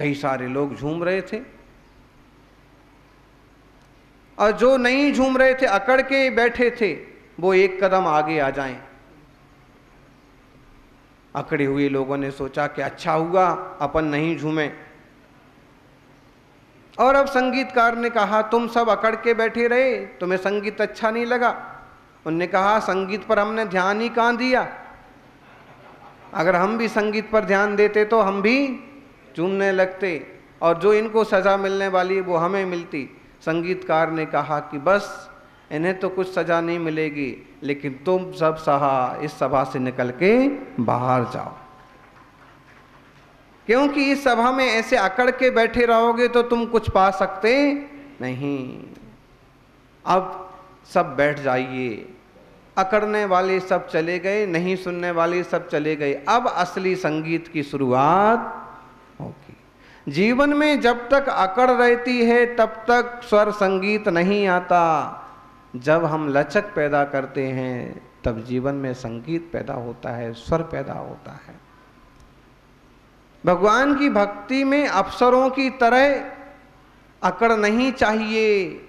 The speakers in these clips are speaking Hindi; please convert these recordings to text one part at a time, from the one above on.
कई सारे लोग झूम रहे थे, और जो नहीं झूम रहे थे, अकड़ के बैठे थे, वो एक कदम आगे आ जाएं। अकड़े हुए लोगों ने सोचा कि अच्छा हुआ अपन नहीं झूमे। और अब संगीतकार ने कहा, तुम सब अकड़ के बैठे रहे, तुम्हें संगीत अच्छा नहीं लगा। उनने कहा, संगीत पर हमने ध्यान ही कहाँ दिया, अगर हम भी संगीत पर ध्यान देते तो हम भी झूमने लगते, और जो इनको सजा मिलने वाली वो हमें मिलती। संगीतकार ने कहा कि बस इन्हें तो कुछ सजा नहीं मिलेगी, लेकिन तुम सब इस सभा से निकल के बाहर जाओ, क्योंकि इस सभा में ऐसे अकड़ के बैठे रहोगे तो तुम कुछ पा सकते नहीं। अब सब बैठ जाइए। अकड़ने वाले सब चले गए, नहीं सुनने वाले सब चले गए। अब असली संगीत की शुरुआत होगी। जीवन में जब तक अकड़ रहती है तब तक स्वर संगीत नहीं आता। जब हम लचक पैदा करते हैं तब जीवन में संगीत पैदा होता है, स्वर पैदा होता है। भगवान की भक्ति में अप्सरों की तरह अकड़ नहीं चाहिए,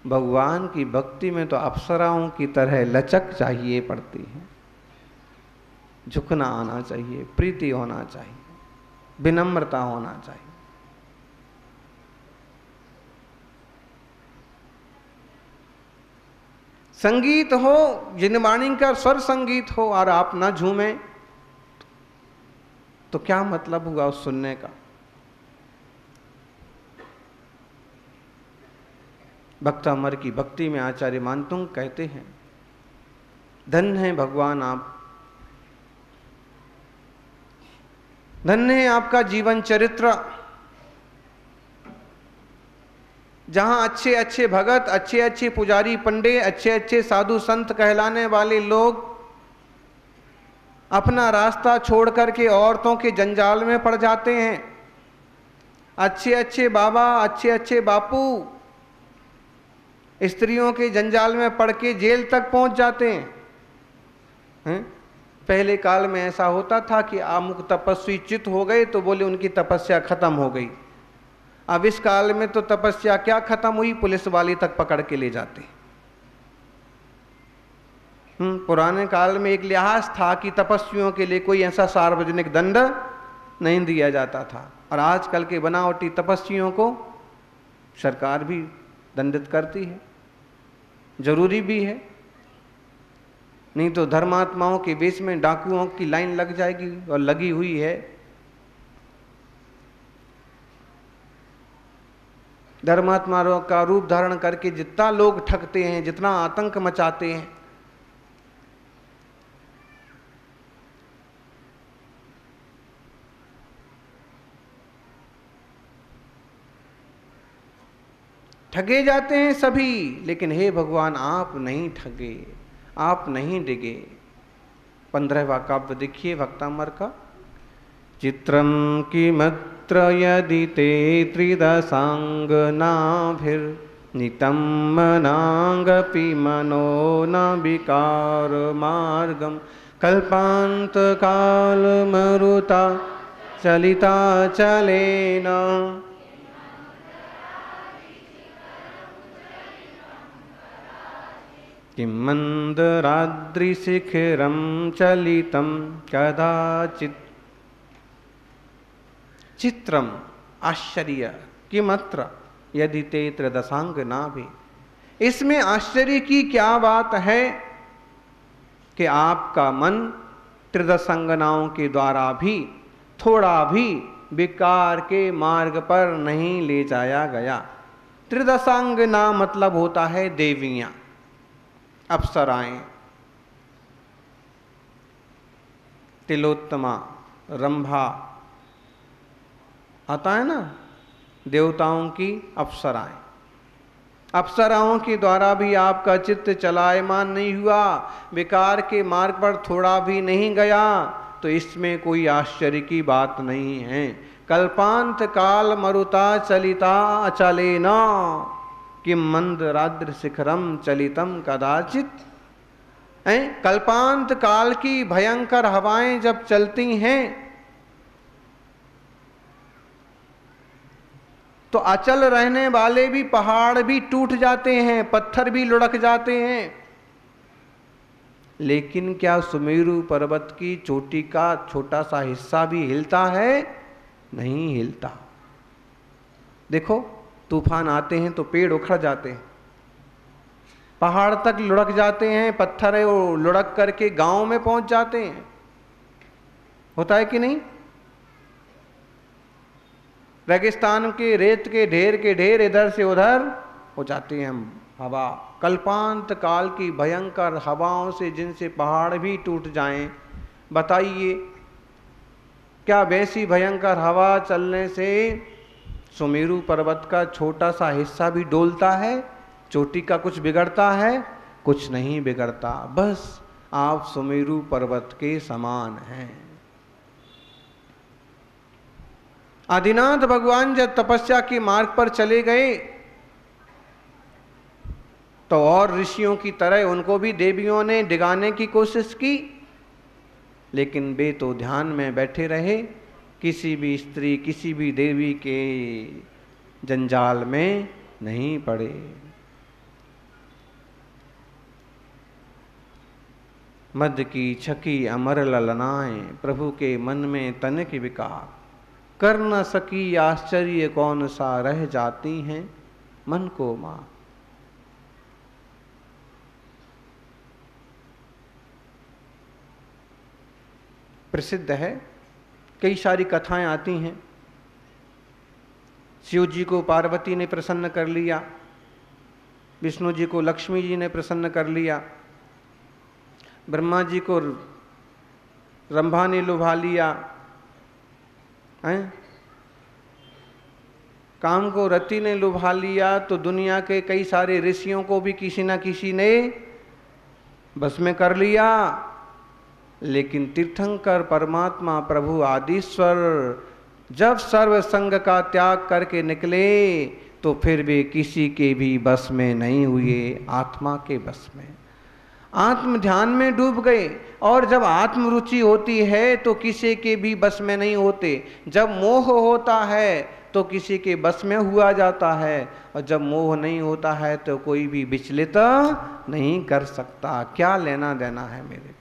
भगवान की भक्ति में तो अप्सराओं की तरह लचक चाहिए पड़ती है। झुकना आना चाहिए, प्रीति होना चाहिए, विनम्रता होना चाहिए। संगीत हो, जिनवाणी का स्वर संगीत हो, और आप ना झूमें तो क्या मतलब हुआ उस सुनने का। भक्त अमर की भक्ति में आचार्य मानतुंग कहते हैं, धन्य है भगवान आप, धन्य है आपका जीवन चरित्र, जहां अच्छे अच्छे भगत, अच्छे अच्छे पुजारी पंडे, अच्छे अच्छे साधु संत कहलाने वाले लोग अपना रास्ता छोड़ करके औरतों के जंजाल में पड़ जाते हैं। अच्छे अच्छे बाबा, अच्छे अच्छे बापू स्त्रियों के जंजाल में पड़ के जेल तक पहुंच जाते हैं। पहले काल में ऐसा होता था कि अमुक तपस्वी चित हो गए तो बोले उनकी तपस्या खत्म हो गई। अब इस काल में तो तपस्या क्या खत्म हुई, पुलिस वाले तक पकड़ के ले जाते। पुराने काल में एक लिहाज था कि तपस्वियों के लिए कोई ऐसा सार्वजनिक दंड नहीं दिया जाता था, और आजकल के बनावटी तपस्वियों को सरकार भी दंडित करती है, जरूरी भी है। नहीं तो धर्मात्माओं के बीच में डाकुओं की लाइन लग जाएगी, और लगी हुई है। धर्मात्माओं का रूप धारण करके जितना लोग ठगते हैं, जितना आतंक मचाते हैं, ठगे जाते हैं सभी। लेकिन हे भगवान आप नहीं ठगे, आप नहीं डिगे। 15वां काव्य देखिए भक्तामर का। चित्रम किमत्र यदि ते त्रिदशांगनाभिर्नितं मनांगपि मनो न विकार मार्गम कल्पांत काल मरुता चलिता चलेन किं मंदराद्रिशिखिरं चलितं कदाचित्। चित्रम आश्चर्य, किमत्र यदि ते त्रिदशांग नाभि। इसमें आश्चर्य की क्या बात है कि आपका मन त्रिदशांगनाओं के द्वारा भी थोड़ा भी विकार के मार्ग पर नहीं ले जाया गया। त्रिदशांगना मतलब होता है देवियां, अप्सराएं, तिलोत्तमा, रंभा, आता है ना, देवताओं की अप्सराएं। अप्सराओं के द्वारा भी आपका चित्त चलायमान नहीं हुआ, विकार के मार्ग पर थोड़ा भी नहीं गया, तो इसमें कोई आश्चर्य की बात नहीं है। कल्पांत काल मरुता चलिता अचलेन किं मंदराद्र शिखरम चलितम कदाचित। कल्पांत काल की भयंकर हवाएं जब चलती हैं तो अचल रहने वाले भी पहाड़ भी टूट जाते हैं, पत्थर भी लुढ़क जाते हैं, लेकिन क्या सुमेरु पर्वत की चोटी का छोटा सा हिस्सा भी हिलता है? नहीं हिलता। देखो तूफान आते हैं तो पेड़ उखड़ जाते हैं, पहाड़ तक लुढ़क जाते हैं, पत्थर है वो लुढ़क करके गांव में पहुंच जाते हैं। होता है कि नहीं? रेगिस्तान के रेत के ढेर इधर से उधर हो जाते हैं। हवा, कल्पांत काल की भयंकर हवाओं से जिनसे पहाड़ भी टूट जाएं, बताइए क्या वैसी भयंकर हवा चलने से सुमेरु पर्वत का छोटा सा हिस्सा भी डोलता है? चोटी का कुछ बिगड़ता है? कुछ नहीं बिगड़ता। बस आप सुमेरु पर्वत के समान हैं। आदिनाथ भगवान जब तपस्या के मार्ग पर चले गए तो और ऋषियों की तरह उनको भी देवियों ने डिगाने की कोशिश की, लेकिन वे तो ध्यान में बैठे रहे, किसी भी स्त्री किसी भी देवी के जंजाल में नहीं पड़े। मद की छकी अमर ललनाएं, प्रभु के मन में तनिक विकार, कर न सकी आश्चर्य कौन सा रह जाती हैं मन को मां। प्रसिद्ध है, कई सारी कथाएं आती हैं। शिव जी को पार्वती ने प्रसन्न कर लिया, विष्णु जी को लक्ष्मी जी ने प्रसन्न कर लिया, ब्रह्मा जी को रंभा ने लुभा लिया, हैं? काम को रति ने लुभा लिया, तो दुनिया के कई सारे ऋषियों को भी किसी न किसी ने बस में कर लिया। लेकिन तीर्थंकर परमात्मा प्रभु आदिश्वर जब सर्व संग का त्याग करके निकले तो फिर भी किसी के भी बस में नहीं हुए, आत्मा के बस में, आत्म ध्यान में डूब गए। और जब आत्म रुचि होती है तो किसी के भी बस में नहीं होते। जब मोह होता है तो किसी के बस में हुआ जाता है, और जब मोह नहीं होता है तो कोई भी विचलित नहीं कर सकता। क्या लेना देना है मेरे?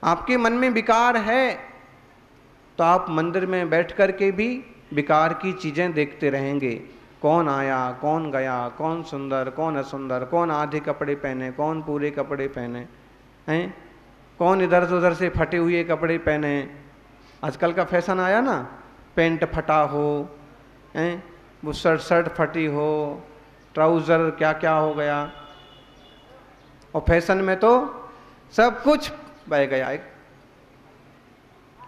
आपके मन में विकार है तो आप मंदिर में बैठ कर के भी विकार की चीजें देखते रहेंगे। कौन आया, कौन गया, कौन सुंदर, कौन असुंदर, कौन आधे कपड़े पहने, कौन पूरे कपड़े पहने हैं, कौन इधर से उधर से फटे हुए कपड़े पहने। आजकल का फैशन आया ना, पैंट फटा हो, हैं, वो शर्ट फटी हो, ट्राउज़र क्या क्या हो गया। और फैशन में तो सब कुछ बह गया। एक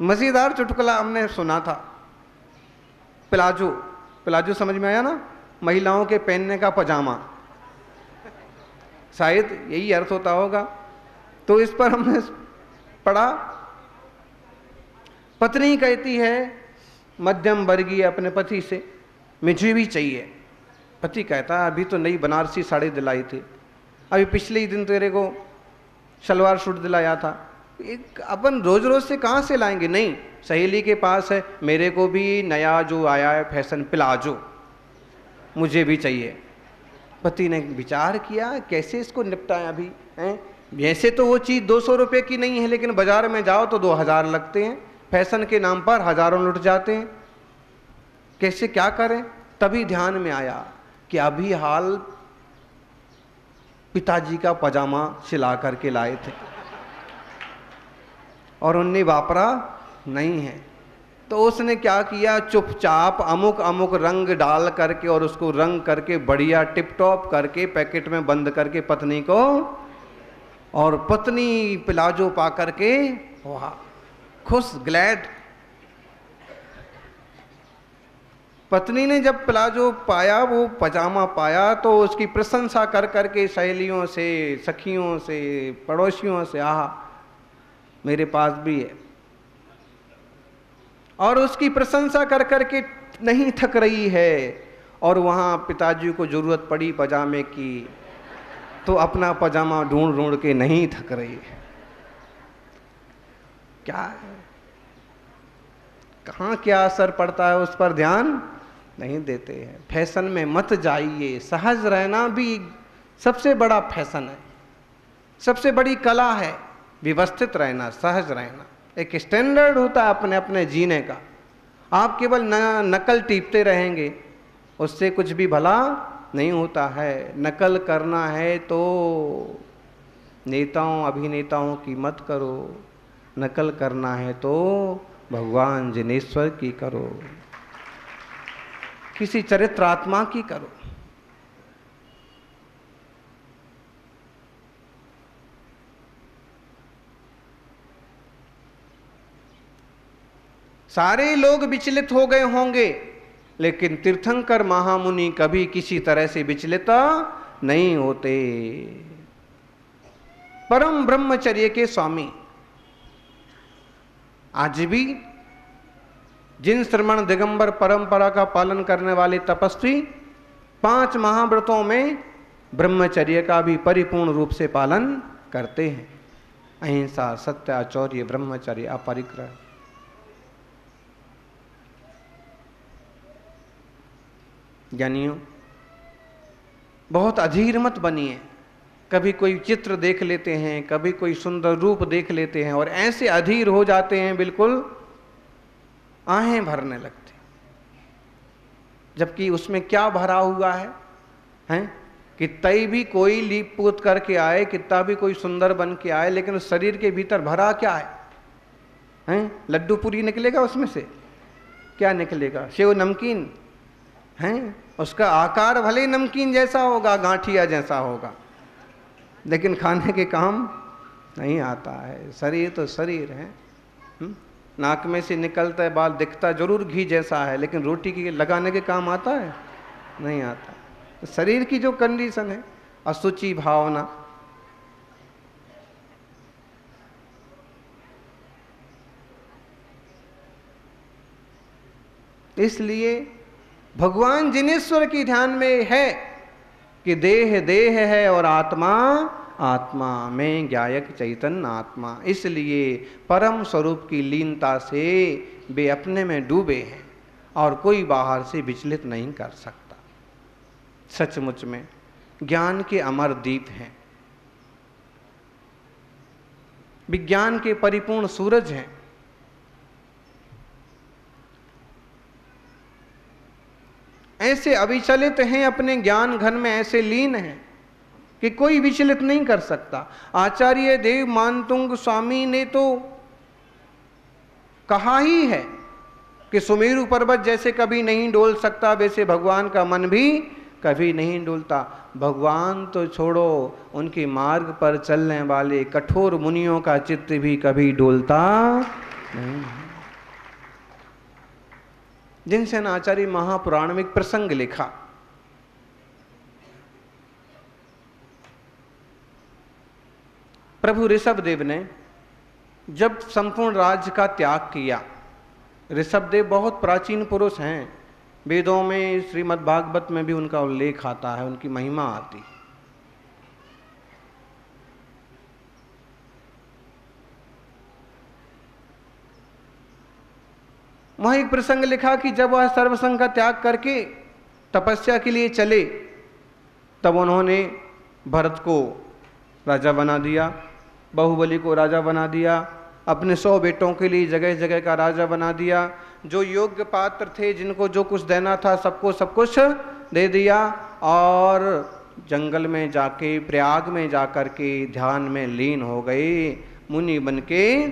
मज़ेदार चुटकुला हमने सुना था, प्लाजो, प्लाजो समझ में आया ना, महिलाओं के पहनने का पजामा, शायद यही अर्थ होता होगा। तो इस पर हमने पढ़ा, पत्नी कहती है मध्यम वर्गीय अपने पति से, मुझे भी चाहिए। पति कहता है अभी तो नई बनारसी साड़ी दिलाई थी, अभी पिछले ही दिन तेरे को सलवार सूट दिलाया था, एक अपन रोज रोज से कहाँ से लाएंगे? नहीं, सहेली के पास है, मेरे को भी नया जो आया है फैशन प्लाजो, मुझे भी चाहिए। पति ने विचार किया कैसे इसको निपटाएं अभी, हैं? वैसे तो वो चीज़ 200 रुपये की नहीं है, लेकिन बाजार में जाओ तो 2000 लगते हैं, फैशन के नाम पर हजारों लुट जाते हैं, कैसे क्या करें? तभी ध्यान में आया कि अभी हाल पिताजी का पजामा सिला करके लाए थे और उनने वापरा नहीं है। तो उसने क्या किया, चुपचाप अमुक अमुक रंग डाल करके और उसको रंग करके बढ़िया टिप टॉप करके पैकेट में बंद करके पत्नी को, और पत्नी प्लाजो पा करके वाह खुश, ग्लैड। पत्नी ने जब प्लाजो पाया, वो पजामा पाया, तो उसकी प्रशंसा कर करके सहेलियों से, सखियों से, पड़ोसियों से, आहा मेरे पास भी है। और उसकी प्रशंसा कर करके नहीं थक रही है, और वहाँ पिताजी को जरूरत पड़ी पजामे की तो अपना पजामा ढूंढ ढूंढ के नहीं थक रही है। क्या है? कहाँ क्या असर पड़ता है उस पर ध्यान नहीं देते हैं। फैशन में मत जाइए, सहज रहना भी सबसे बड़ा फैशन है, सबसे बड़ी कला है, व्यवस्थित रहना, सहज रहना। एक स्टैंडर्ड होता है अपने अपने जीने का। आप केवल नकल टीपते रहेंगे, उससे कुछ भी भला नहीं होता है। नकल करना है तो नेताओं अभिनेताओं की मत करो, नकल करना है तो भगवान जिनेश्वर की करो, किसी चरित्रात्मा की करो। सारे लोग विचलित हो गए होंगे, लेकिन तीर्थंकर महामुनि कभी किसी तरह से विचलित नहीं होते। परम ब्रह्मचर्य के स्वामी। आज भी जिन श्रमण दिगंबर परंपरा का पालन करने वाले तपस्वी 5 महाव्रतों में ब्रह्मचर्य का भी परिपूर्ण रूप से पालन करते हैं। अहिंसा, सत्य, आचौर्य, ब्रह्मचर्य, अपरिग्रह। ज्ञानियों, बहुत अधीर मत बनिए। कभी कोई चित्र देख लेते हैं, कभी कोई सुंदर रूप देख लेते हैं और ऐसे अधीर हो जाते हैं, बिल्कुल आहें भरने लगते, जबकि उसमें क्या भरा हुआ है, हैं? कितना भी कोई लीप पोत करके आए, कितना भी कोई सुंदर बन के आए, लेकिन उस शरीर के भीतर भरा क्या है? हैं? लड्डू पूरी निकलेगा उसमें से? क्या निकलेगा? सेव नमकीन हैं? उसका आकार भले नमकीन जैसा होगा, गांठिया जैसा होगा, लेकिन खाने के काम नहीं आता है। शरीर तो शरीर है। नाक में से निकलता है बाल, दिखता जरूर घी जैसा है, लेकिन रोटी की लगाने के काम आता है? नहीं आता। तो शरीर की जो कंडीशन है, असुचि भावना, इसलिए भगवान जिनेश्वर की ध्यान में है कि देह देह है और आत्मा आत्मा में, ज्ञायक चैतन्य आत्मा। इसलिए परम स्वरूप की लीनता से वे अपने में डूबे हैं और कोई बाहर से विचलित नहीं कर सकता। सचमुच में ज्ञान के अमर दीप हैं, विज्ञान के परिपूर्ण सूरज हैं। ऐसे अविचलित हैं, अपने ज्ञान घन में ऐसे लीन हैं कि कोई विचलित नहीं कर सकता। आचार्य देव मानतुंग स्वामी ने तो कहा ही है कि सुमेरु पर्वत जैसे कभी नहीं डोल सकता, वैसे भगवान का मन भी कभी नहीं डोलता। भगवान तो छोड़ो, उनके मार्ग पर चलने वाले कठोर मुनियों का चित्त भी कभी डोलता नहीं। जिनसे आचार्य महापुराण में एक प्रसंग लिखा। प्रभु ऋषभदेव ने जब संपूर्ण राज्य का त्याग किया, ऋषभदेव बहुत प्राचीन पुरुष हैं, वेदों में श्रीमद् भागवत में भी उनका उल्लेख आता है, उनकी महिमा आती। वहां एक प्रसंग लिखा कि जब वह सर्वसंग का त्याग करके तपस्या के लिए चले, तब उन्होंने भरत को राजा बना दिया, बाहुबली को राजा बना दिया, अपने 100 बेटों के लिए जगह जगह का राजा बना दिया। जो योग्य पात्र थे, जिनको जो कुछ देना था, सबको सब कुछ दे दिया और जंगल में जाके, प्रयाग में जाकर के ध्यान में लीन हो गए, मुनि बन के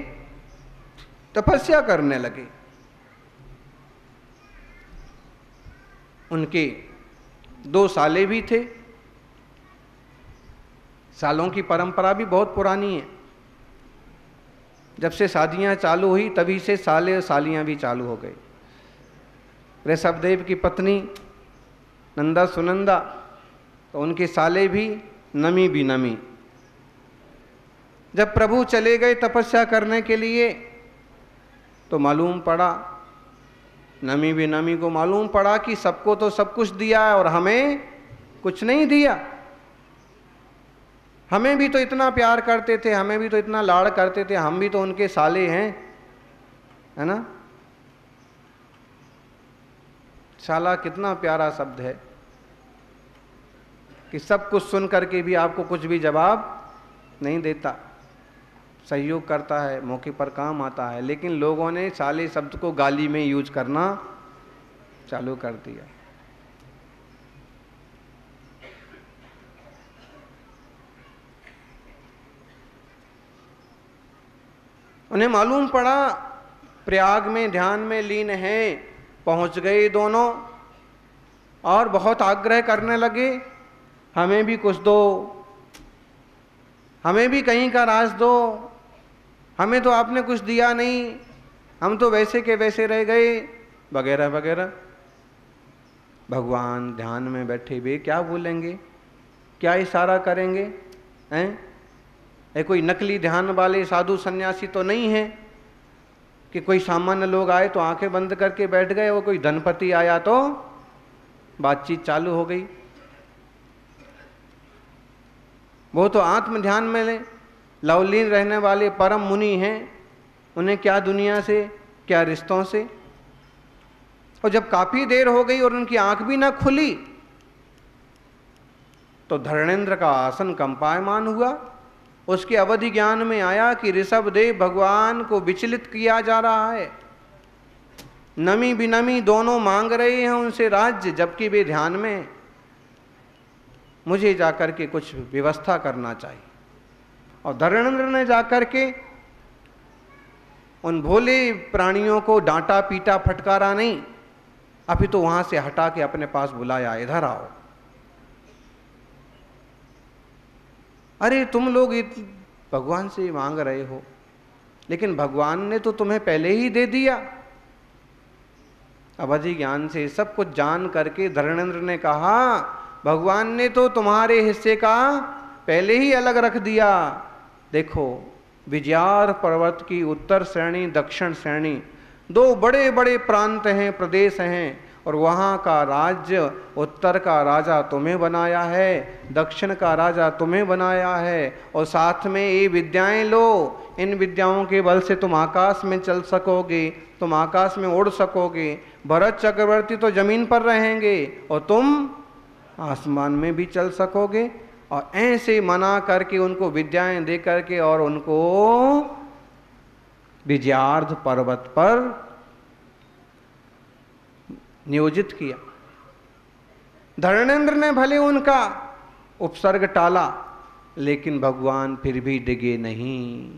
तपस्या करने लगे। उनके 2 साले भी थे। सालों की परंपरा भी बहुत पुरानी है। जब से शादियां चालू हुई, तभी से साले और सालियां भी चालू हो गई। ऋषभदेव की पत्नी नंदा सुनंदा, तो उनके साले भी नमी भी नमी। जब प्रभु चले गए तपस्या करने के लिए, तो मालूम पड़ा, नमी भी नमी को मालूम पड़ा कि सबको तो सब कुछ दिया है और हमें कुछ नहीं दिया। हमें भी तो इतना प्यार करते थे, हमें भी तो इतना लाड़ करते थे, हम भी तो उनके साले हैं, है ना? शाला कितना प्यारा शब्द है कि सब कुछ सुन करके भी आपको कुछ भी जवाब नहीं देता, सहयोग करता है, मौके पर काम आता है, लेकिन लोगों ने साले शब्द को गाली में यूज करना चालू कर दिया। उन्हें मालूम पड़ा प्रयाग में ध्यान में लीन हैं, पहुंच गए दोनों और बहुत आग्रह करने लगे, हमें भी कुछ दो, हमें भी कहीं का राज दो, हमें तो आपने कुछ दिया नहीं, हम तो वैसे के वैसे रह गए, वगैरह वगैरह। भगवान ध्यान में बैठे हुए क्या बोलेंगे, क्या इशारा करेंगे? हैं? ये कोई नकली ध्यान वाले साधु सन्यासी तो नहीं है कि कोई सामान्य लोग आए तो आंखें बंद करके बैठ गए, वो कोई धनपति आया तो बातचीत चालू हो गई। वो तो आत्म ध्यान में लवलीन रहने वाले परम मुनि हैं, उन्हें क्या दुनिया से, क्या रिश्तों से। और जब काफी देर हो गई और उनकी आंख भी ना खुली तो धर्मेंद्र का आसन कंपायमान हुआ। उसके अवधि ज्ञान में आया कि ऋषभदेव भगवान को विचलित किया जा रहा है, नमी बिनमी दोनों मांग रहे हैं उनसे राज्य, जबकि वे ध्यान में। मुझे जाकर के कुछ व्यवस्था करना चाहिए। और धर्मेंद्र ने जाकर के उन भोले प्राणियों को डांटा पीटा फटकारा नहीं, अभी तो वहां से हटा के अपने पास बुलाया, इधर आओ। अरे तुम लोग भगवान से मांग रहे हो, लेकिन भगवान ने तो तुम्हें पहले ही दे दिया। अवधि ज्ञान से सब कुछ जान करके धर्मेंद्र ने कहा, भगवान ने तो तुम्हारे हिस्से का पहले ही अलग रख दिया। देखो, विजयार पर्वत की उत्तर श्रेणी दक्षिण श्रेणी दो बड़े बड़े प्रांत हैं, प्रदेश हैं, और वहाँ का राज्य, उत्तर का राजा तुम्हें बनाया है, दक्षिण का राजा तुम्हें बनाया है, और साथ में ये विद्याएं लो, इन विद्याओं के बल से तुम आकाश में चल सकोगे, तुम आकाश में उड़ सकोगे। भरत चक्रवर्ती तो जमीन पर रहेंगे और तुम आसमान में भी चल सकोगे। और ऐसे मना करके उनको विद्याएं दे करके और उनको विजयार्ध पर्वत पर नियोजित किया। धर्मेंद्र ने भले उनका उपसर्ग टाला, लेकिन भगवान फिर भी डिगे नहीं।